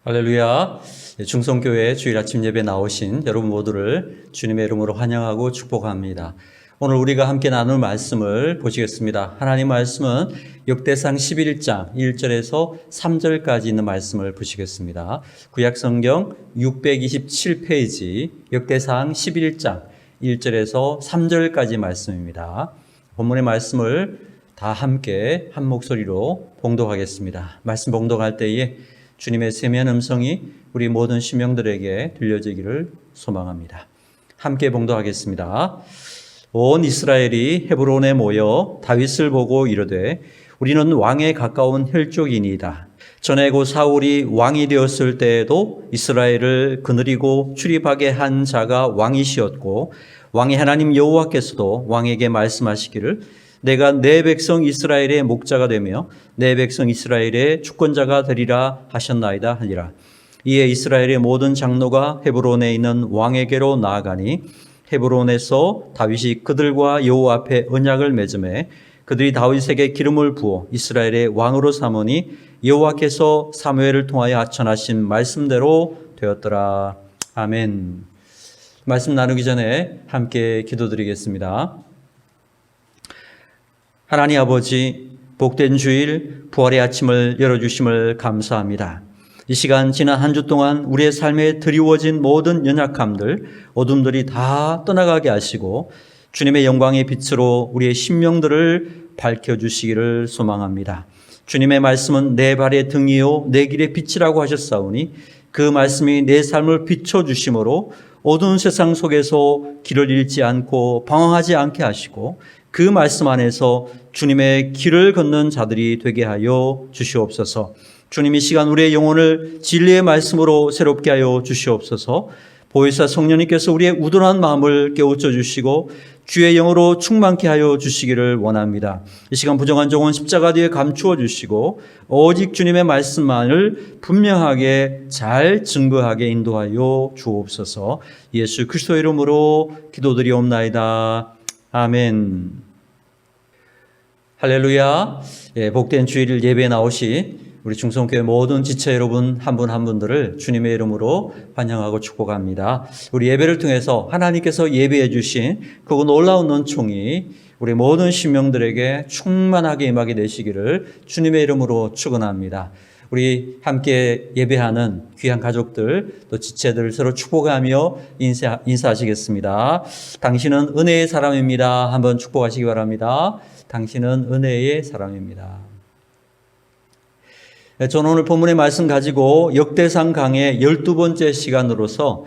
할렐루야. 중성교회 주일 아침 예배 나오신 여러분 모두를 주님의 이름으로 환영하고 축복합니다. 오늘 우리가 함께 나눌 말씀을 보시겠습니다. 하나님 말씀은 역대상 11장 1절에서 3절까지 있는 말씀을 보시겠습니다. 구약성경 627페이지 역대상 11장 1절에서 3절까지 말씀입니다. 본문의 말씀을 다 함께 한 목소리로 봉독하겠습니다. 말씀 봉독할 때에 주님의 세미한 음성이 우리 모든 심령들에게 들려지기를 소망합니다. 함께 봉독하겠습니다. 온 이스라엘이 헤브론에 모여 다윗을 보고 이르되 우리는 왕에 가까운 혈족이니이다. 전에 고 사울이 왕이 되었을 때에도 이스라엘을 거느리고 출입하게 한 자가 왕이시었고 왕의 하나님 여호와께서도 왕에게 말씀하시기를 내가 내 백성 이스라엘의 목자가 되며 내 백성 이스라엘의 주권자가 되리라 하셨나이다 하니라. 이에 이스라엘의 모든 장로가 헤브론에 있는 왕에게로 나아가니 헤브론에서 다윗이 그들과 여호와 앞에 언약을 맺음에 그들이 다윗에게 기름을 부어 이스라엘의 왕으로 삼으니 여호와께서 사무엘을 통하여 전하신 말씀대로 되었더라. 아멘. 말씀 나누기 전에 함께 기도드리겠습니다. 하나님 아버지, 복된 주일 부활의 아침을 열어주심을 감사합니다. 이 시간 지난 한 주 동안 우리의 삶에 드리워진 모든 연약함들, 어둠들이 다 떠나가게 하시고 주님의 영광의 빛으로 우리의 심령들을 밝혀주시기를 소망합니다. 주님의 말씀은 내 발의 등이요 내 길의 빛이라고 하셨사오니 그 말씀이 내 삶을 비춰주심으로 어두운 세상 속에서 길을 잃지 않고 방황하지 않게 하시고 그 말씀 안에서 주님의 길을 걷는 자들이 되게 하여 주시옵소서. 주님 이 시간 우리의 영혼을 진리의 말씀으로 새롭게 하여 주시옵소서. 보혜사 성령님께서 우리의 우둔한 마음을 깨우쳐 주시고 주의 영으로 충만케 하여 주시기를 원합니다. 이 시간 부정한 종은 십자가 뒤에 감추어 주시고 오직 주님의 말씀만을 분명하게 잘 증거하게 인도하여 주옵소서. 예수 그리스도 이름으로 기도드리옵나이다. 아멘. 할렐루야. 복된 주일 예배에 나오신 우리 중성교회 모든 지체 여러분 한 분 한 분들을 주님의 이름으로 환영하고 축복합니다. 우리 예배를 통해서 하나님께서 예배해 주신 그 놀라운 은총이 우리 모든 심령들에게 충만하게 임하게 되시기를 주님의 이름으로 축원합니다. 우리 함께 예배하는 귀한 가족들 또 지체들 서로 축복하며 인사하시겠습니다. 당신은 은혜의 사람입니다. 한번 축복하시기 바랍니다. 당신은 은혜의 사람입니다. 저는 오늘 본문의 말씀 가지고 역대상 강의 12번째 시간으로서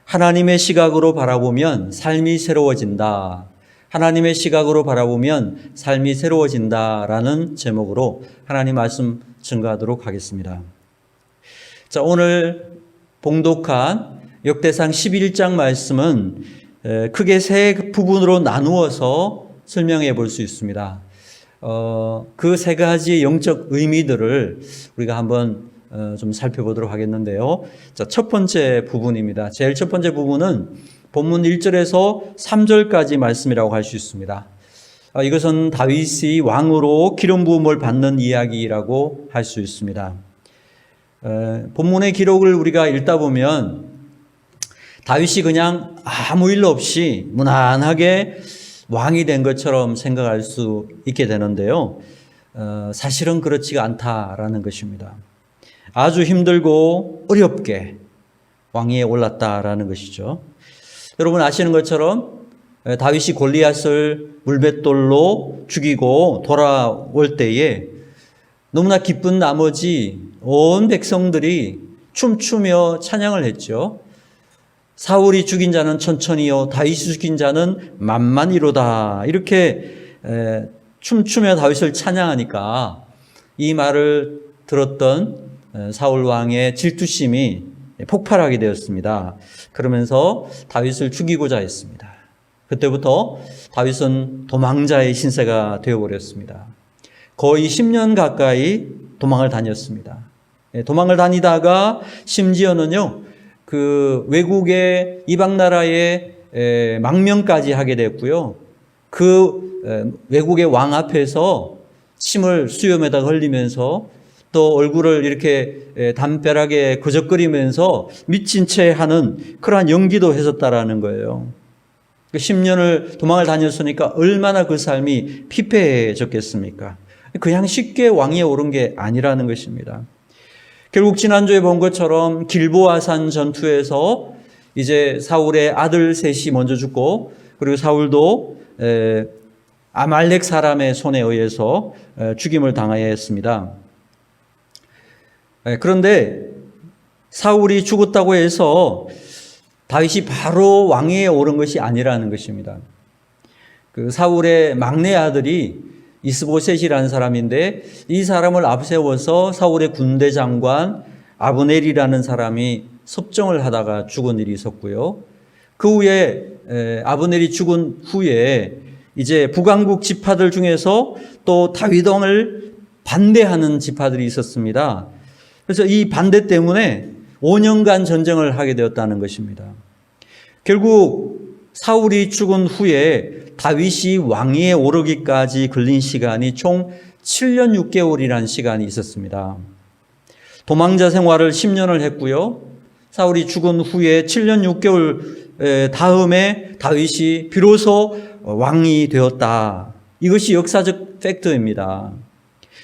하나님의 시각으로 바라보면 삶이 새로워진다. 하나님의 시각으로 바라보면 삶이 새로워진다라는 제목으로 하나님 말씀 증거하도록 하겠습니다. 자, 오늘 봉독한 역대상 11장 말씀은 크게 세 부분으로 나누어서 설명해 볼 수 있습니다. 그 세 가지 영적 의미들을 우리가 한번 좀 살펴보도록 하겠는데요. 자, 첫 번째 부분입니다. 제일 첫 번째 부분은 본문 1절에서 3절까지 말씀이라고 할 수 있습니다. 이것은 다윗이 왕으로 기름 부음을 받는 이야기라고 할 수 있습니다. 본문의 기록을 우리가 읽다 보면 다윗이 그냥 아무 일 없이 무난하게 왕이 된 것처럼 생각할 수 있게 되는데요. 사실은 그렇지가 않다라는 것입니다. 아주 힘들고 어렵게 왕위에 올랐다라는 것이죠. 여러분 아시는 것처럼 다윗이 골리앗을 물맷돌로 죽이고 돌아올 때에 너무나 기쁜 나머지 온 백성들이 춤추며 찬양을 했죠. 사울이 죽인 자는 천천히요 다윗이 죽인 자는 만만이로다. 이렇게 춤추며 다윗을 찬양하니까 이 말을 들었던 사울 왕의 질투심이 폭발하게 되었습니다. 그러면서 다윗을 죽이고자 했습니다. 그때부터 다윗은 도망자의 신세가 되어버렸습니다. 거의 10년 가까이 도망을 다녔습니다. 도망을 다니다가 심지어는요, 그 외국의 이방 나라의 망명까지 하게 됐고요. 그 외국의 왕 앞에서 침을 수염에다 흘리면서 또 얼굴을 이렇게 담벼락에 거적거리면서 미친 채 하는 그러한 연기도 했었다라는 거예요. 10년을 도망을 다녔으니까 얼마나 그 삶이 피폐해졌겠습니까? 그냥 쉽게 왕위에 오른 게 아니라는 것입니다. 결국 지난주에 본 것처럼 길보아산 전투에서 이제 사울의 아들 셋이 먼저 죽고, 그리고 사울도 아말렉 사람의 손에 의해서 죽임을 당하여 했습니다. 그런데 사울이 죽었다고 해서 다윗이 바로 왕위에 오른 것이 아니라는 것입니다. 그 사울의 막내 아들이 이스보셋이라는 사람인데, 이 사람을 앞세워서 사울의 군대 장관 아브넬이라는 사람이 섭정을 하다가 죽은 일이 있었고요. 그 후에 아브넬이 죽은 후에 이제 북왕국 지파들 중에서 또 다윗 왕을 반대하는 지파들이 있었습니다. 그래서 이 반대 때문에 5년간 전쟁을 하게 되었다는 것입니다. 결국 사울이 죽은 후에 다윗이 왕위에 오르기까지 걸린 시간이 총 7년 6개월이라는 시간이 있었습니다. 도망자 생활을 10년을 했고요. 사울이 죽은 후에 7년 6개월 다음에 다윗이 비로소 왕이 되었다. 이것이 역사적 팩트입니다.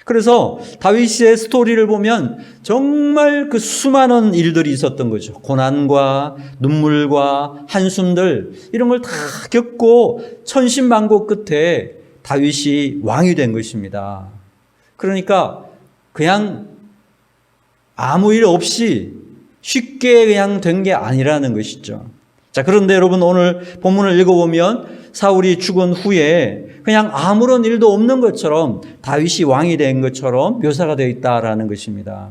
그래서 다윗의 스토리를 보면 정말 그 수많은 일들이 있었던 거죠. 고난과 눈물과 한숨들, 이런 걸 다 겪고 천신만고 끝에 다윗이 왕이 된 것입니다. 그러니까 그냥 아무 일 없이 쉽게 그냥 된 게 아니라는 것이죠. 자, 그런데 여러분, 오늘 본문을 읽어보면 사울이 죽은 후에 그냥 아무런 일도 없는 것처럼 다윗이 왕이 된 것처럼 묘사가 되어 있다라는 것입니다.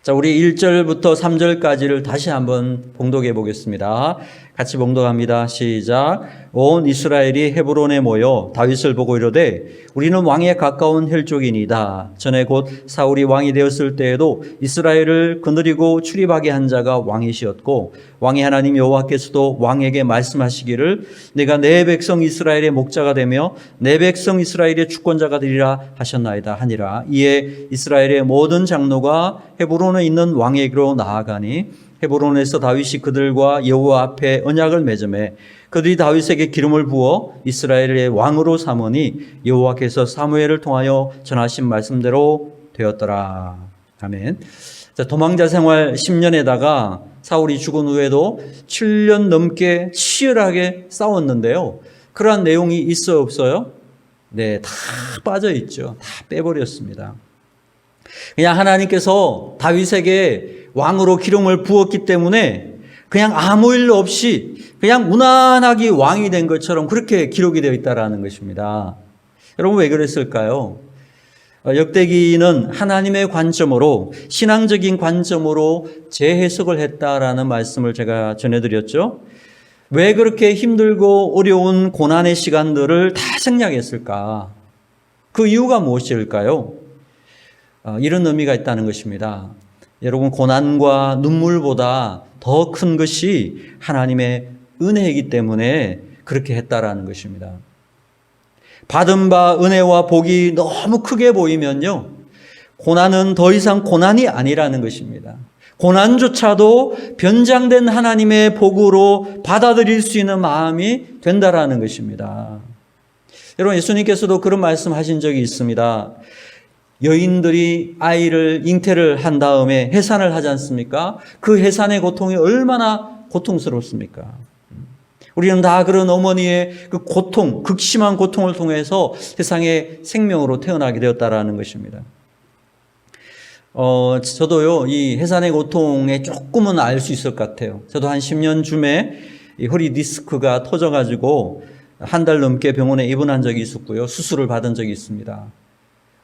자, 우리 1절부터 3절까지를 다시 한번 봉독해 보겠습니다. 같이 봉독합니다. 시작. 온 이스라엘이 헤브론에 모여 다윗을 보고 이르되 우리는 왕에 가까운 혈족이니이다. 전에 곧 사울이 왕이 되었을 때에도 이스라엘을 거느리고 출입하게 한 자가 왕이시었고 왕의 하나님 여호와께서도 왕에게 말씀하시기를 내가 내 백성 이스라엘의 목자가 되며 내 백성 이스라엘의 주권자가 되리라 하셨나이다 하니라. 이에 이스라엘의 모든 장로가 헤브론에 있는 왕에게로 나아가니 헤브론에서 다윗이 그들과 여호와 앞에 언약을 맺음에 그들이 다윗에게 기름을 부어 이스라엘의 왕으로 삼으니 여호와께서 사무엘을 통하여 전하신 말씀대로 되었더라. 아멘. 자, 도망자 생활 10년에다가 사울이 죽은 후에도 7년 넘게 치열하게 싸웠는데요. 그러한 내용이 있어요, 없어요? 네, 다 빠져 있죠. 다 빼버렸습니다. 그냥 하나님께서 다윗에게 왕으로 기름을 부었기 때문에 그냥 아무 일 없이 그냥 무난하게 왕이 된 것처럼 그렇게 기록이 되어 있다는 것입니다. 여러분, 왜 그랬을까요? 역대기는 하나님의 관점으로, 신앙적인 관점으로 재해석을 했다라는 말씀을 제가 전해드렸죠. 왜 그렇게 힘들고 어려운 고난의 시간들을 다 생략했을까? 그 이유가 무엇일까요? 이런 의미가 있다는 것입니다. 여러분, 고난과 눈물보다 더 큰 것이 하나님의 은혜이기 때문에 그렇게 했다라는 것입니다. 받은 바 은혜와 복이 너무 크게 보이면요, 고난은 더 이상 고난이 아니라는 것입니다. 고난조차도 변장된 하나님의 복으로 받아들일 수 있는 마음이 된다라는 것입니다. 여러분, 예수님께서도 그런 말씀하신 적이 있습니다. 여인들이 아이를 잉태를 한 다음에 해산을 하지 않습니까? 그 해산의 고통이 얼마나 고통스럽습니까? 우리는 다 그런 어머니의 그 고통, 극심한 고통을 통해서 세상에 생명으로 태어나게 되었다라는 것입니다. 저도요, 이 해산의 고통에 조금은 알 수 있을 것 같아요. 저도 한 10년쯤에 이 허리 디스크가 터져가지고 한 달 넘게 병원에 입원한 적이 있었고요. 수술을 받은 적이 있습니다.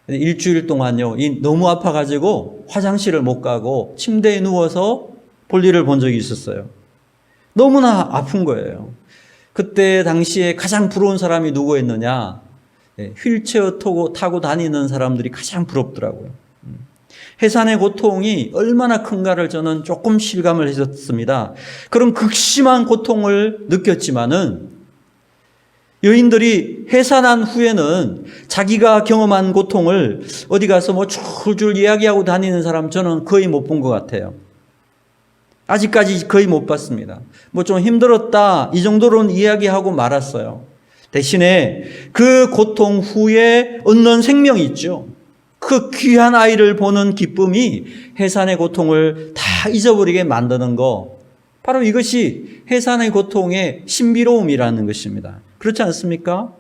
일주일 동안요, 너무 아파가지고 화장실을 못 가고 침대에 누워서 볼일을 본 적이 있었어요. 너무나 아픈 거예요. 그때 당시에 가장 부러운 사람이 누구였느냐? 휠체어 타고 다니는 사람들이 가장 부럽더라고요. 해산의 고통이 얼마나 큰가를 저는 조금 실감을 했었습니다. 그런 극심한 고통을 느꼈지만은 여인들이 해산한 후에는 자기가 경험한 고통을 어디 가서 뭐 줄줄 이야기하고 다니는 사람 저는 거의 못 본 것 같아요. 아직까지 거의 못 봤습니다. 뭐 좀 힘들었다 이 정도로는 이야기하고 말았어요. 대신에 그 고통 후에 얻는 생명이 있죠. 그 귀한 아이를 보는 기쁨이 해산의 고통을 다 잊어버리게 만드는 거, 바로 이것이 해산의 고통의 신비로움이라는 것입니다. 그렇지 않습니까?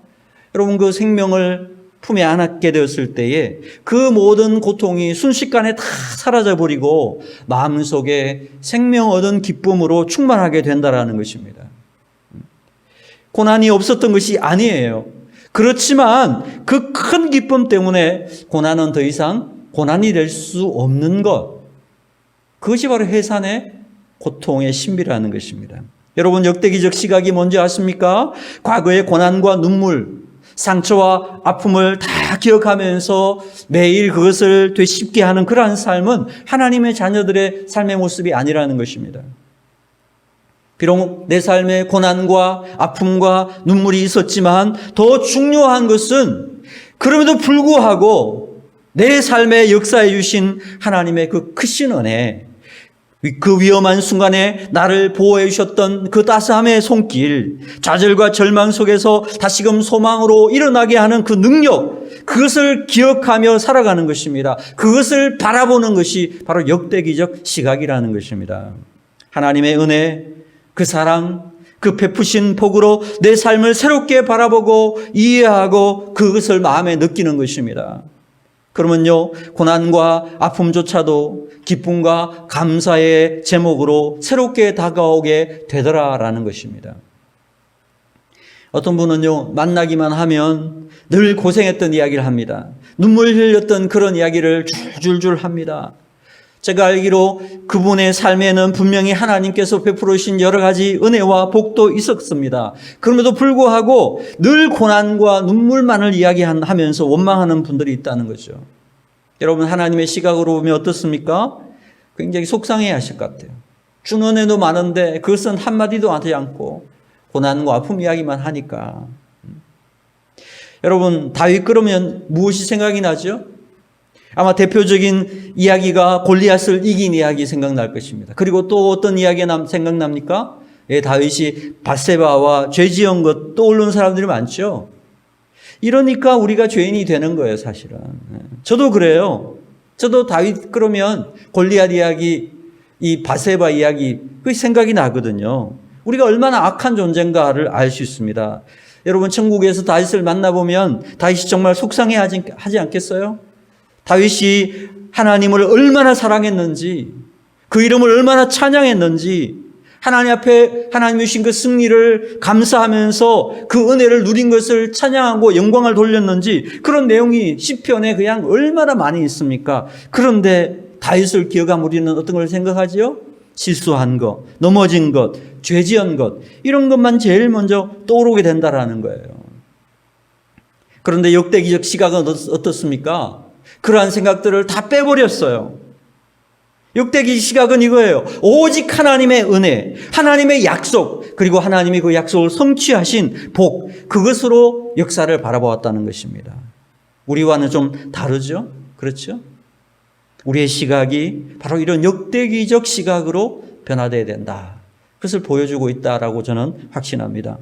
여러분, 그 생명을 품에 안게 되었을 때에 그 모든 고통이 순식간에 다 사라져버리고 마음속에 생명 얻은 기쁨으로 충만하게 된다는 것입니다. 고난이 없었던 것이 아니에요. 그렇지만 그 큰 기쁨 때문에 고난은 더 이상 고난이 될 수 없는 것, 그것이 바로 해산의 고통의 신비라는 것입니다. 여러분, 역대기적 시각이 뭔지 아십니까? 과거의 고난과 눈물, 상처와 아픔을 다 기억하면서 매일 그것을 되씹게 하는 그러한 삶은 하나님의 자녀들의 삶의 모습이 아니라는 것입니다. 비록 내 삶에 고난과 아픔과 눈물이 있었지만 더 중요한 것은 그럼에도 불구하고 내 삶의 역사해 주신 하나님의 그 크신 은혜, 그 위험한 순간에 나를 보호해 주셨던 그 따스함의 손길, 좌절과 절망 속에서 다시금 소망으로 일어나게 하는 그 능력, 그것을 기억하며 살아가는 것입니다. 그것을 바라보는 것이 바로 역대기적 시각이라는 것입니다. 하나님의 은혜, 그 사랑, 그 베푸신 복으로 내 삶을 새롭게 바라보고 이해하고 그것을 마음에 느끼는 것입니다. 그러면요, 고난과 아픔조차도 기쁨과 감사의 제목으로 새롭게 다가오게 되더라라는 것입니다. 어떤 분은요, 만나기만 하면 늘 고생했던 이야기를 합니다. 눈물 흘렸던 그런 이야기를 줄줄줄 합니다. 제가 알기로 그분의 삶에는 분명히 하나님께서 베풀어 주신 여러 가지 은혜와 복도 있었습니다. 그럼에도 불구하고 늘 고난과 눈물만을 이야기하면서 원망하는 분들이 있다는 거죠. 여러분, 하나님의 시각으로 보면 어떻습니까? 굉장히 속상해 하실 것 같아요. 준 은혜도 많은데 그것은 한마디도 하지 않고 고난과 아픔 이야기만 하니까. 여러분, 다윗 그러면 무엇이 생각이 나죠? 아마 대표적인 이야기가 골리앗을 이긴 이야기 생각날 것입니다. 그리고 또 어떤 이야기가 생각납니까? 다윗이 밧세바와 죄 지은 것 떠오르는 사람들이 많죠. 이러니까 우리가 죄인이 되는 거예요, 사실은. 저도 그래요. 저도 다윗 그러면 골리앗 이야기, 이 밧세바 이야기, 그게 생각이 나거든요. 우리가 얼마나 악한 존재인가를 알 수 있습니다. 여러분, 천국에서 다윗을 만나보면 다윗이 정말 속상해하지 않겠어요? 다윗이 하나님을 얼마나 사랑했는지, 그 이름을 얼마나 찬양했는지, 하나님 앞에 하나님이 주신 그 승리를 감사하면서 그 은혜를 누린 것을 찬양하고 영광을 돌렸는지, 그런 내용이 시편에 그냥 얼마나 많이 있습니까? 그런데 다윗을 기억하면 우리는 어떤 걸 생각하지요? 실수한 것, 넘어진 것, 죄 지은 것, 이런 것만 제일 먼저 떠오르게 된다라는 거예요. 그런데 역대기적 시각은 어떻습니까? 그러한 생각들을 다 빼버렸어요. 역대기 시각은 이거예요. 오직 하나님의 은혜, 하나님의 약속, 그리고 하나님이 그 약속을 성취하신 복, 그것으로 역사를 바라보았다는 것입니다. 우리와는 좀 다르죠? 그렇죠? 우리의 시각이 바로 이런 역대기적 시각으로 변화되어야 된다. 그것을 보여주고 있다라고 저는 확신합니다.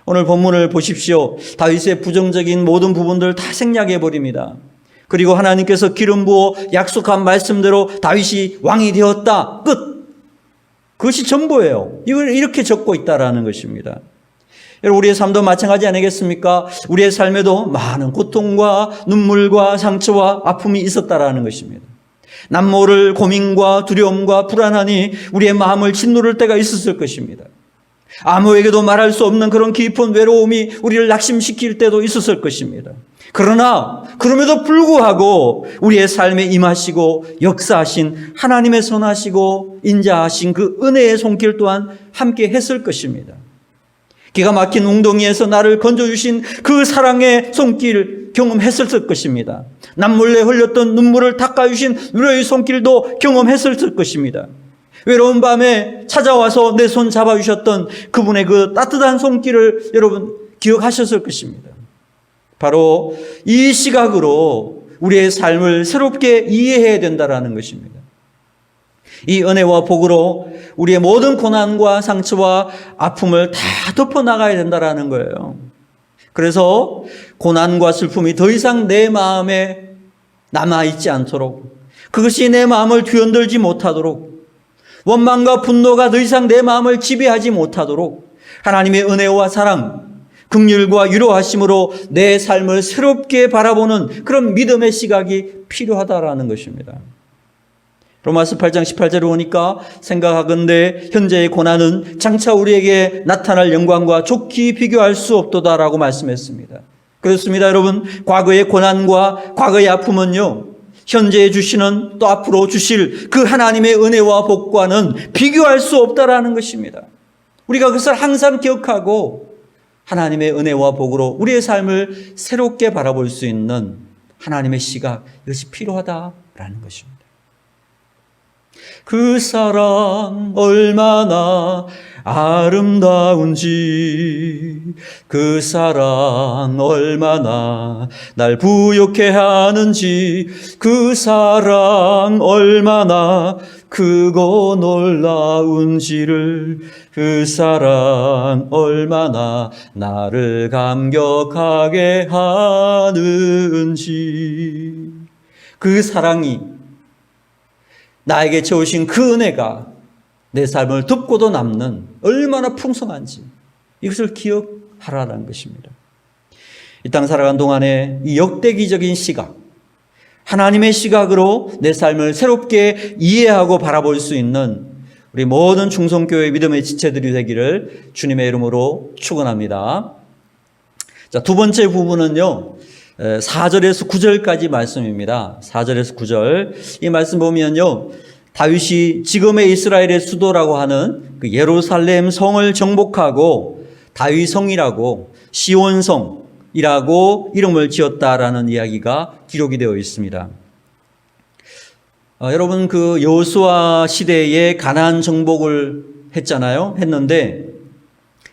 오늘 본문을 보십시오. 다윗의 부정적인 모든 부분들을 다 생략해 버립니다. 그리고 하나님께서 기름 부어 약속한 말씀대로 다윗이 왕이 되었다. 끝. 그것이 전부예요. 이걸 이렇게 적고 있다라는 것입니다. 여러분, 우리의 삶도 마찬가지 아니겠습니까? 우리의 삶에도 많은 고통과 눈물과 상처와 아픔이 있었다라는 것입니다. 남모를 고민과 두려움과 불안하니 우리의 마음을 짓누를 때가 있었을 것입니다. 아무에게도 말할 수 없는 그런 깊은 외로움이 우리를 낙심시킬 때도 있었을 것입니다. 그러나 그럼에도 불구하고 우리의 삶에 임하시고 역사하신 하나님의 선하시고 인자하신 그 은혜의 손길 또한 함께 했을 것입니다. 기가 막힌 웅덩이에서 나를 건져주신 그 사랑의 손길 경험했을 것입니다. 남몰래 흘렸던 눈물을 닦아주신 위로의 손길도 경험했을 것입니다. 외로운 밤에 찾아와서 내 손 잡아주셨던 그분의 그 따뜻한 손길을 여러분 기억하셨을 것입니다. 바로 이 시각으로 우리의 삶을 새롭게 이해해야 된다는 것입니다. 이 은혜와 복으로 우리의 모든 고난과 상처와 아픔을 다 덮어나가야 된다는 거예요. 그래서 고난과 슬픔이 더 이상 내 마음에 남아있지 않도록, 그것이 내 마음을 뒤흔들지 못하도록, 원망과 분노가 더 이상 내 마음을 지배하지 못하도록 하나님의 은혜와 사랑, 긍휼과 위로하심으로 내 삶을 새롭게 바라보는 그런 믿음의 시각이 필요하다라는 것입니다. 로마서 8장 18절을 보니까 생각하건대 현재의 고난은 장차 우리에게 나타날 영광과 좋게 비교할 수 없도다라고 말씀했습니다. 그렇습니다, 여러분. 과거의 고난과 과거의 아픔은요, 현재에 주시는 또 앞으로 주실 그 하나님의 은혜와 복과는 비교할 수 없다라는 것입니다. 우리가 그것을 항상 기억하고 하나님의 은혜와 복으로 우리의 삶을 새롭게 바라볼 수 있는 하나님의 시각, 이것이 필요하다라는 것입니다. 그 사랑 얼마나 아름다운지, 그 사랑 얼마나 날 부욕해 하는지, 그 사랑 얼마나 크고 놀라운지를, 그 사랑 얼마나 나를 감격하게 하는지, 그 사랑이, 나에게 채우신 그 은혜가 내 삶을 덮고도 남는 얼마나 풍성한지, 이것을 기억하라는 것입니다. 이 땅 살아간 동안에 이 역대기적인 시각, 하나님의 시각으로 내 삶을 새롭게 이해하고 바라볼 수 있는 우리 모든 충성교회 믿음의 지체들이 되기를 주님의 이름으로 축원합니다. 자, 두 번째 부분은요, 4절에서 9절까지 말씀입니다. 4절에서 9절. 이 말씀 보면요, 다윗이 지금의 이스라엘의 수도라고 하는 그 예루살렘 성을 정복하고 다윗성이라고, 시온성이라고 이름을 지었다라는 이야기가 기록이 되어 있습니다. 여러분, 그 여호수아 시대에 가나안 정복을 했는데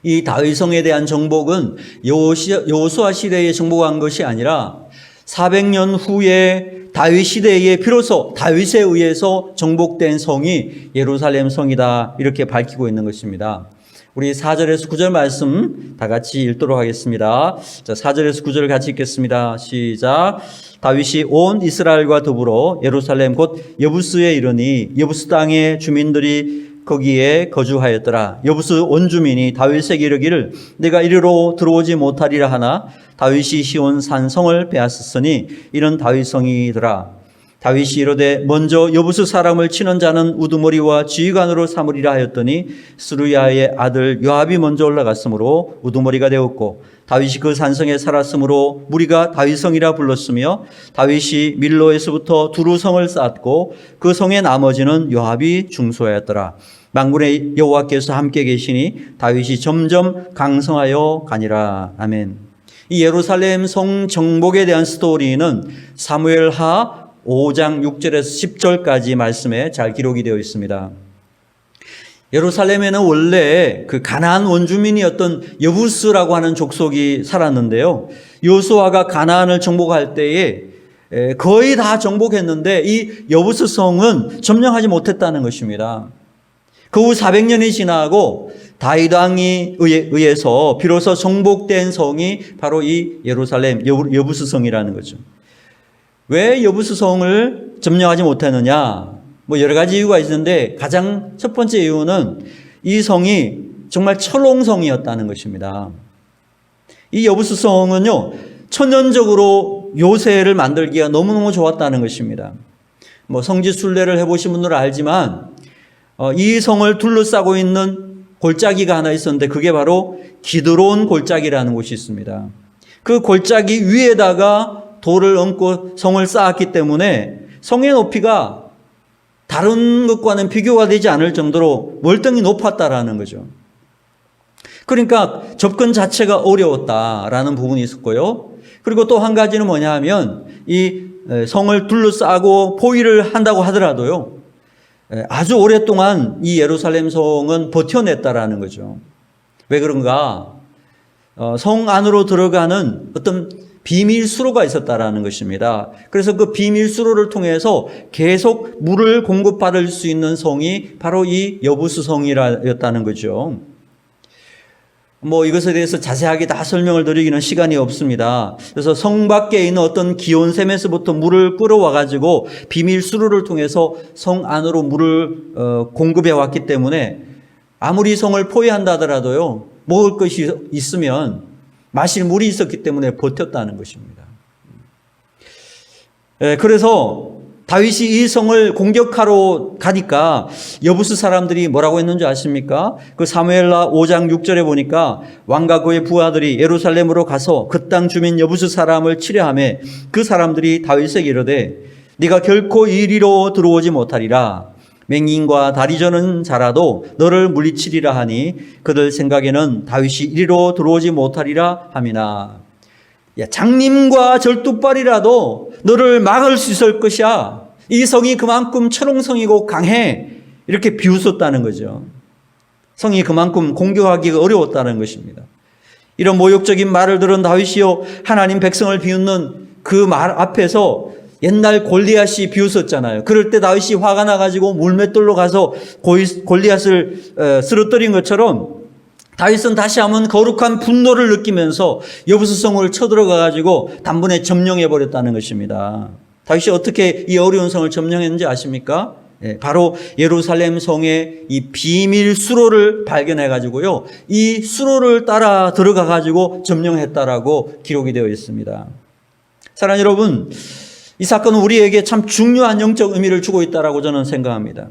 이 다윗성에 대한 정복은 여호수아 시대에 정복한 것이 아니라 400년 후에 다윗 시대에 비로소 다윗에 의해서 정복된 성이 예루살렘 성이다, 이렇게 밝히고 있는 것입니다. 우리 4절에서 9절 말씀 다 같이 읽도록 하겠습니다. 자, 4절에서 9절을 같이 읽겠습니다. 시작. 다윗이 온 이스라엘과 더불어 예루살렘 곧 여부스에 이르니 여부스 땅의 주민들이 거기에 거주하였더라. 여부스 온 주민이 다윗에게 이르기를 내가 이리로 들어오지 못하리라 하나 다윗이 시온 산성을 빼앗았으니 이는 다윗성이더라. 다윗이 이르되 먼저 여부스 사람을 치는 자는 우두머리와 지휘관으로 삼으리라 하였더니 스루야의 아들 요압이 먼저 올라갔으므로 우두머리가 되었고 다윗이 그 산성에 살았으므로 무리가 다윗성이라 불렀으며 다윗이 밀로에서부터 두루성을 쌓았고 그 성의 나머지는 요압이 중수하였더라. 만군의 여호와께서 함께 계시니 다윗이 점점 강성하여 가니라. 아멘. 이 예루살렘 성 정복에 대한 스토리는 사무엘하 5장 6절에서 10절까지 말씀에 잘 기록이 되어 있습니다. 예루살렘에는 원래 그 가나안 원주민이었던 여부스라고 하는 족속이 살았는데요. 여호수아가 가나안을 정복할 때에 거의 다 정복했는데 이 여부스 성은 점령하지 못했다는 것입니다. 그 후 400년이 지나고 다윗 왕에 의해서 비로소 정복된 성이 바로 이 예루살렘 여부스 성이라는 거죠. 왜 여부스 성을 점령하지 못했느냐? 여러 가지 이유가 있는데 가장 첫 번째 이유는 이 성이 정말 철옹성이었다는 것입니다. 이 여부스 성은요, 천연적으로 요새를 만들기가 너무너무 좋았다는 것입니다. 성지 순례를 해보신 분들은 알지만 이 성을 둘러싸고 있는 골짜기가 하나 있었는데 그게 바로 기드론 골짜기라는 곳이 있습니다. 그 골짜기 위에다가 돌을 얹고 성을 쌓았기 때문에 성의 높이가 다른 것과는 비교가 되지 않을 정도로 월등히 높았다라는 거죠. 그러니까 접근 자체가 어려웠다라는 부분이 있었고요. 그리고 또 한 가지는 뭐냐 하면 이 성을 둘러싸고 포위를 한다고 하더라도요, 아주 오랫동안 이 예루살렘 성은 버텨냈다라는 거죠. 왜 그런가? 성 안으로 들어가는 어떤 비밀 수로가 있었다라는 것입니다. 그래서 그 비밀 수로를 통해서 계속 물을 공급받을 수 있는 성이 바로 이 여부수 성이었다는 거죠. 이것에 대해서 자세하게 다 설명을 드리기는 시간이 없습니다. 그래서 성 밖에 있는 어떤 기온샘에서부터 물을 끌어와 가지고 비밀 수로를 통해서 성 안으로 물을 공급해 왔기 때문에 아무리 성을 포위한다 하더라도요, 먹을 것이 있으면 마실 물이 있었기 때문에 버텼다는 것입니다. 그래서 다윗이 이 성을 공격하러 가니까 여부스 사람들이 뭐라고 했는지 아십니까? 그 사무엘하 5장 6절에 보니까 왕과 그의 부하들이 예루살렘으로 가서 그 땅 주민 여부스 사람을 치려하며 그 사람들이 다윗에게 이르되 네가 결코 이리로 들어오지 못하리라. 맹인과 다리 저는 자라도 너를 물리치리라 하니 그들 생각에는 다윗이 이리로 들어오지 못하리라 함이나. 장님과 절뚝발이라도 너를 막을 수 있을 것이야. 이 성이 그만큼 철옹성이고 강해. 이렇게 비웃었다는 거죠. 성이 그만큼 공격하기가 어려웠다는 것입니다. 이런 모욕적인 말을 들은 다윗이요, 하나님 백성을 비웃는 그 말 앞에서 옛날 골리앗이 비웃었잖아요. 그럴 때 다윗이 화가 나가지고 물맷돌로 가서 골리앗을 쓰러뜨린 것처럼 다윗은 다시 한번 거룩한 분노를 느끼면서 여부수성을 쳐들어가가지고 단번에 점령해버렸다는 것입니다. 다윗이 어떻게 이 어려운 성을 점령했는지 아십니까? 바로 예루살렘 성의 이 비밀 수로를 발견해가지고요, 이 수로를 따라 들어가가지고 점령했다라고 기록이 되어 있습니다. 사랑하는 여러분, 이 사건은 우리에게 참 중요한 영적 의미를 주고 있다라고 저는 생각합니다.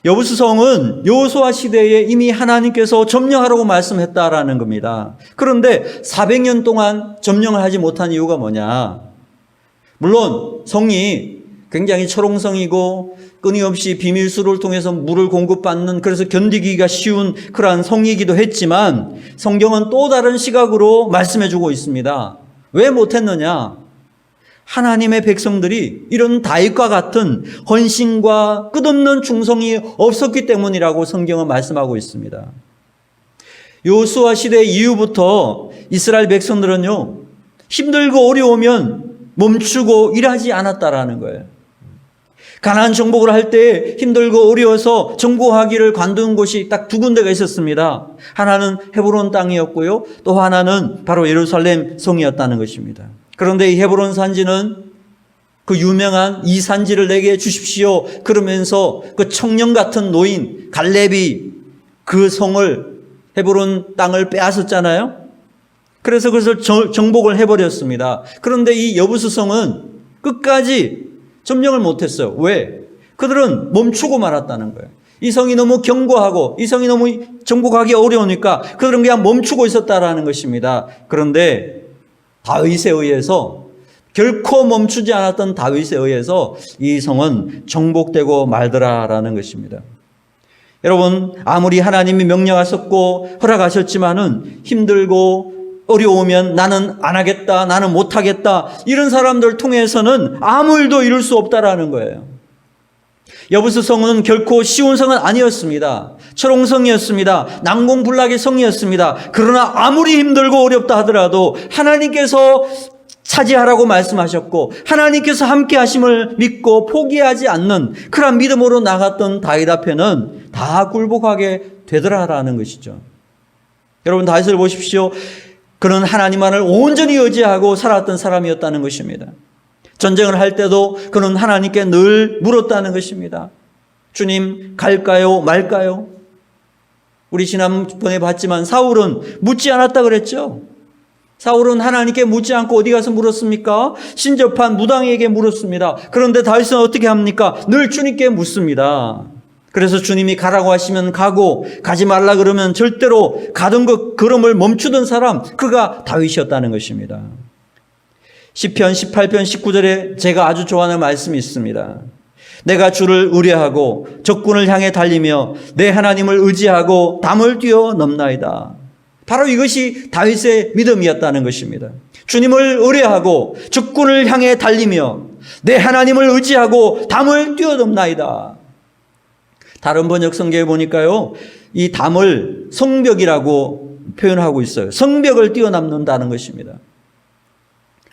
여부수성은 여호수아 시대에 이미 하나님께서 점령하라고 말씀했다라는 겁니다. 그런데 400년 동안 점령을 하지 못한 이유가 뭐냐? 물론 성이 굉장히 철옹성이고 끊임없이 비밀수로를 통해서 물을 공급받는, 그래서 견디기가 쉬운 그러한 성이기도 했지만 성경은 또 다른 시각으로 말씀해주고 있습니다. 왜 못했느냐? 하나님의 백성들이 이런 다윗과 같은 헌신과 끝없는 충성이 없었기 때문이라고 성경은 말씀하고 있습니다. 여호수아 시대 이후부터 이스라엘 백성들은요, 힘들고 어려우면 멈추고 일하지 않았다라는 거예요. 가나안 정복을 할 때 힘들고 어려워서 정복하기를 관둔 곳이 딱 두 군데가 있었습니다. 하나는 헤브론 땅이었고요, 또 하나는 바로 예루살렘 성이었다는 것입니다. 그런데 이 헤브론 산지는 그 유명한 이 산지를 내게 주십시오 그러면서 그 청년 같은 노인 갈렙이 그 성을, 헤브론 땅을 빼앗았잖아요. 그래서 그것을 정복을 해버렸습니다. 그런데 이 여부수성은 끝까지 점령을 못했어요. 왜? 그들은 멈추고 말았다는 거예요. 이 성이 너무 견고하고 이 성이 너무 정복하기 어려우니까 그들은 그냥 멈추고 있었다라는 것입니다. 그런데 다윗에 의해서, 결코 멈추지 않았던 다윗에 의해서 이 성은 정복되고 말더라라는 것입니다. 여러분, 아무리 하나님이 명령하셨고 허락하셨지만은 힘들고 어려우면 나는 안 하겠다, 나는 못 하겠다, 이런 사람들 통해서는 아무 일도 이룰 수 없다라는 거예요. 여부수성은 결코 쉬운 성은 아니었습니다. 철옹성이었습니다. 난공불락의 성이었습니다. 그러나 아무리 힘들고 어렵다 하더라도 하나님께서 차지하라고 말씀하셨고 하나님께서 함께 하심을 믿고 포기하지 않는 그런 믿음으로 나갔던 다윗 앞에는 다 굴복하게 되더라라는 것이죠. 여러분, 다윗을 보십시오. 그는 하나님만을 온전히 의지하고 살았던 사람이었다는 것입니다. 전쟁을 할 때도 그는 하나님께 늘 물었다는 것입니다. 주님, 갈까요? 말까요? 우리 지난번에 봤지만 사울은 묻지 않았다 그랬죠. 사울은 하나님께 묻지 않고 어디 가서 물었습니까? 신접한 무당에게 물었습니다. 그런데 다윗은 어떻게 합니까? 늘 주님께 묻습니다. 그래서 주님이 가라고 하시면 가고, 가지 말라 그러면 절대로 가던 그 걸음을 멈추던 사람, 그가 다윗이었다는 것입니다. 시편 18편 19절에 제가 아주 좋아하는 말씀이 있습니다. 내가 주를 의뢰하고 적군을 향해 달리며 내 하나님을 의지하고 담을 뛰어 넘나이다. 바로 이것이 다윗의 믿음이었다는 것입니다. 주님을 의뢰하고 적군을 향해 달리며 내 하나님을 의지하고 담을 뛰어 넘나이다. 다른 번역 성경에 보니까요, 이 담을 성벽이라고 표현하고 있어요. 성벽을 뛰어넘는다는 것입니다.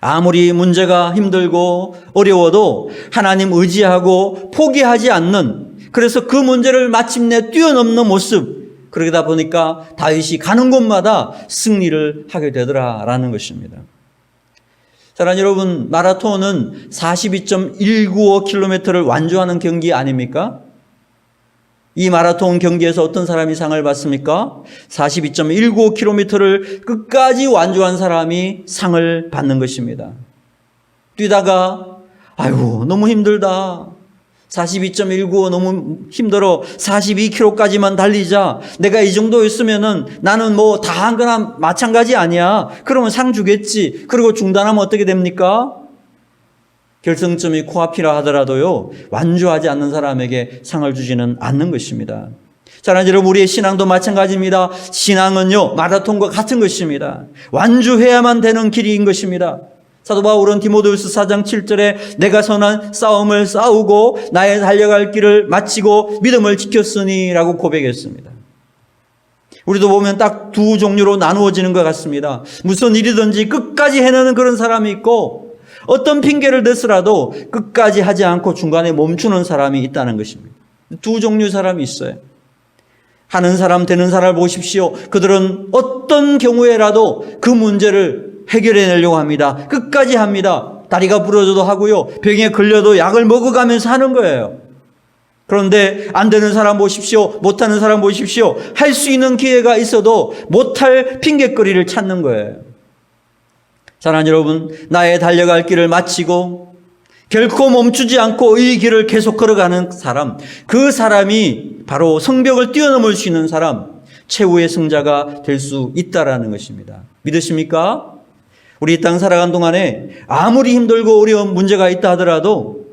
아무리 문제가 힘들고 어려워도 하나님 의지하고 포기하지 않는, 그래서 그 문제를 마침내 뛰어넘는 모습, 그러다 보니까 다윗이 가는 곳마다 승리를 하게 되더라라는 것입니다. 사랑하는 여러분, 마라톤은 42.195km를 완주하는 경기 아닙니까? 이 마라톤 경기에서 어떤 사람이 상을 받습니까? 42.195km를 끝까지 완주한 사람이 상을 받는 것입니다. 뛰다가 아이고 너무 힘들다, 42.195 너무 힘들어, 42km까지만 달리자, 내가 이 정도였으면은 나는 뭐 다 한 거나 마찬가지 아니야, 그러면 상 주겠지. 그리고 중단하면 어떻게 됩니까? 결승점이 코앞이라 하더라도요, 완주하지 않는 사람에게 상을 주지는 않는 것입니다. 사랑하는 여러분, 우리의 신앙도 마찬가지입니다. 신앙은요, 마라톤과 같은 것입니다. 완주해야만 되는 길인 것입니다. 사도 바울은 디모데후서 4장 7절에 내가 선한 싸움을 싸우고 나의 달려갈 길을 마치고 믿음을 지켰으니 라고 고백했습니다. 우리도 보면 딱 두 종류로 나누어지는 것 같습니다. 무슨 일이든지 끝까지 해내는 그런 사람이 있고, 어떤 핑계를 대서라도 끝까지 하지 않고 중간에 멈추는 사람이 있다는 것입니다. 두 종류의 사람이 있어요. 하는 사람 되는 사람을 보십시오. 그들은 어떤 경우에라도 그 문제를 해결해내려고 합니다. 끝까지 합니다. 다리가 부러져도 하고요, 병에 걸려도 약을 먹어가면서 하는 거예요. 그런데 안 되는 사람 보십시오. 못하는 사람 보십시오. 할 수 있는 기회가 있어도 못할 핑계거리를 찾는 거예요. 사랑하는 여러분, 나의 달려갈 길을 마치고 결코 멈추지 않고 이 길을 계속 걸어가는 사람, 그 사람이 바로 성벽을 뛰어넘을 수 있는 사람, 최후의 승자가 될 수 있다라는 것입니다. 믿으십니까? 우리 이 땅 살아간 동안에 아무리 힘들고 어려운 문제가 있다 하더라도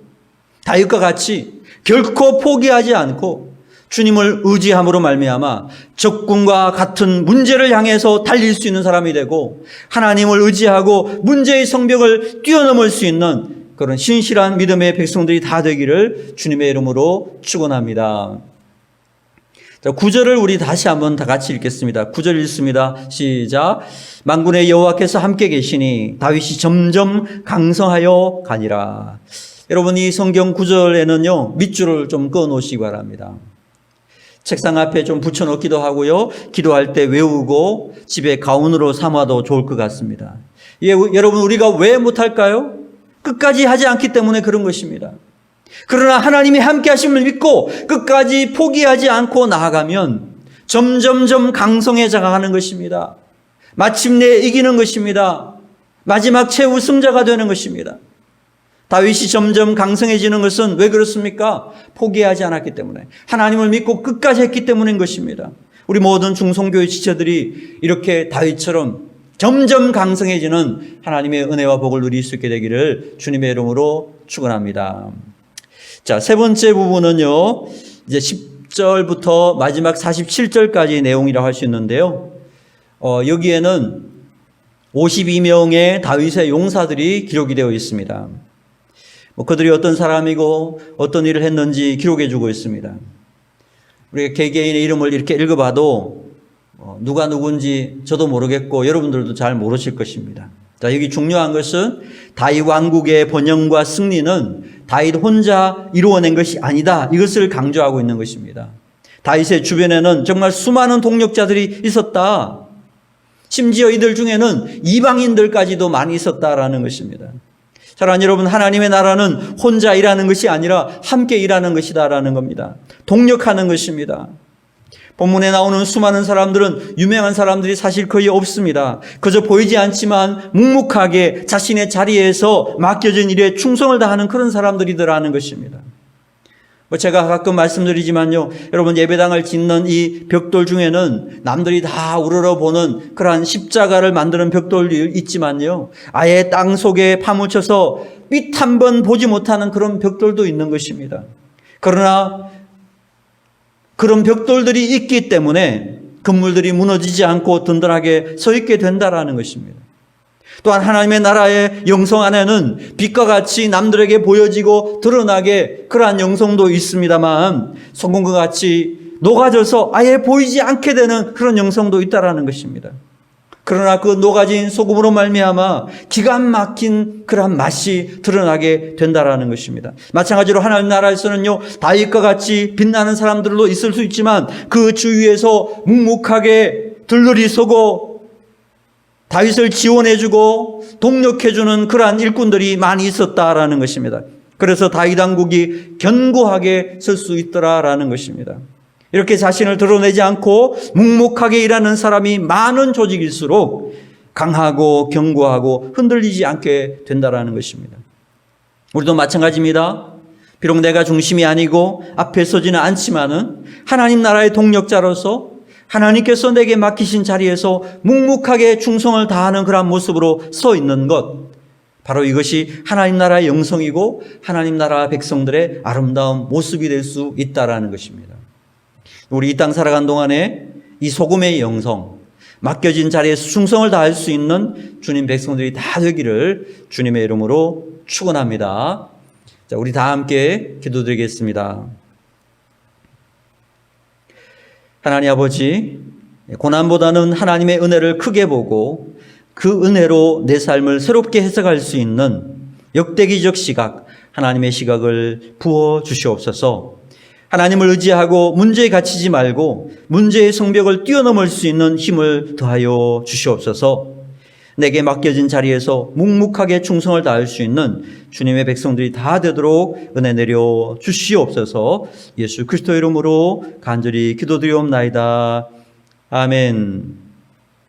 다윗과 같이 결코 포기하지 않고 주님을 의지함으로 말미암아 적군과 같은 문제를 향해서 달릴 수 있는 사람이 되고, 하나님을 의지하고 문제의 성벽을 뛰어넘을 수 있는 그런 신실한 믿음의 백성들이 다 되기를 주님의 이름으로 축원합니다. 9절을 우리 다시 한번 다 같이 읽겠습니다. 9절 읽습니다. 시작. 만군의 여호와께서 함께 계시니 다윗이 점점 강성하여 가니라. 여러분, 이 성경 9절에는요, 밑줄을 좀 그어 놓으시기 바랍니다. 책상 앞에 좀 붙여놓기도 하고요, 기도할 때 외우고 집에 가운으로 삼아도 좋을 것 같습니다. 여러분, 우리가 왜 못할까요? 끝까지 하지 않기 때문에 그런 것입니다. 그러나 하나님이 함께 하심을 믿고 끝까지 포기하지 않고 나아가면 점점점 강성해져 가는 것입니다. 마침내 이기는 것입니다. 마지막 최후 승자가 되는 것입니다. 다윗이 점점 강성해지는 것은 왜 그렇습니까? 포기하지 않았기 때문에, 하나님을 믿고 끝까지 했기 때문인 것입니다. 우리 모든 중성교회 지체들이 이렇게 다윗처럼 점점 강성해지는 하나님의 은혜와 복을 누릴 수 있게 되기를 주님의 이름으로 축원합니다. 자, 세 번째 부분은요, 이제 10절부터 마지막 47절까지 내용이라고 할 수 있는데요, 여기에는 52명의 다윗의 용사들이 기록이 되어 있습니다. 그들이 어떤 사람이고 어떤 일을 했는지 기록해 주고 있습니다. 우리가 개개인의 이름을 이렇게 읽어봐도 누가 누군지 저도 모르겠고 여러분들도 잘 모르실 것입니다. 자, 여기 중요한 것은 다윗 왕국의 번영과 승리는 다윗 혼자 이루어낸 것이 아니다, 이것을 강조하고 있는 것입니다. 다윗의 주변에는 정말 수많은 동력자들이 있었다. 심지어 이들 중에는 이방인들까지도 많이 있었다라는 것입니다. 사랑하는 여러분, 하나님의 나라는 혼자 일하는 것이 아니라 함께 일하는 것이다라는 겁니다. 동력하는 것입니다. 본문에 나오는 수많은 사람들은 유명한 사람들이 사실 거의 없습니다. 그저 보이지 않지만 묵묵하게 자신의 자리에서 맡겨진 일에 충성을 다하는 그런 사람들이더라는 것입니다. 제가 가끔 말씀드리지만요, 여러분, 예배당을 짓는 이 벽돌 중에는 남들이 다 우러러보는 그러한 십자가를 만드는 벽돌이 있지만요, 아예 땅 속에 파묻혀서 빛 한 번 보지 못하는 그런 벽돌도 있는 것입니다. 그러나 그런 벽돌들이 있기 때문에 건물들이 무너지지 않고 든든하게 서 있게 된다라는 것입니다. 또한 하나님의 나라의 영성 안에는 빛과 같이 남들에게 보여지고 드러나게 그러한 영성도 있습니다만, 성공과 같이 녹아져서 아예 보이지 않게 되는 그런 영성도 있다라는 것입니다. 그러나 그 녹아진 소금으로 말미암아 기가 막힌 그러한 맛이 드러나게 된다라는 것입니다. 마찬가지로 하나님 나라에서는요, 다윗과 같이 빛나는 사람들도 있을 수 있지만 그 주위에서 묵묵하게 들러리 서고 다윗을 지원해주고 동력해주는 그러한 일꾼들이 많이 있었다라는 것입니다. 그래서 다윗 왕국이 견고하게 설 수 있더라라는 것입니다. 이렇게 자신을 드러내지 않고 묵묵하게 일하는 사람이 많은 조직일수록 강하고 견고하고 흔들리지 않게 된다라는 것입니다. 우리도 마찬가지입니다. 비록 내가 중심이 아니고 앞에 서지는 않지만은 하나님 나라의 동력자로서 하나님께서 내게 맡기신 자리에서 묵묵하게 충성을 다하는 그런 모습으로 서 있는 것, 바로 이것이 하나님 나라의 영성이고 하나님 나라 백성들의 아름다운 모습이 될 수 있다라는 것입니다. 우리 이 땅 살아간 동안에 이 소금의 영성, 맡겨진 자리에서 충성을 다할 수 있는 주님 백성들이 다 되기를 주님의 이름으로 축원합니다. 자, 우리 다 함께 기도드리겠습니다. 하나님 아버지, 고난보다는 하나님의 은혜를 크게 보고 그 은혜로 내 삶을 새롭게 해석할 수 있는 역대기적 시각, 하나님의 시각을 부어 주시옵소서. 하나님을 의지하고 문제에 갇히지 말고 문제의 성벽을 뛰어넘을 수 있는 힘을 더하여 주시옵소서. 내게 맡겨진 자리에서 묵묵하게 충성을 다할 수 있는 주님의 백성들이 다 되도록 은혜 내려 주시옵소서. 예수 그리스도 이름으로 간절히 기도드리옵나이다. 아멘.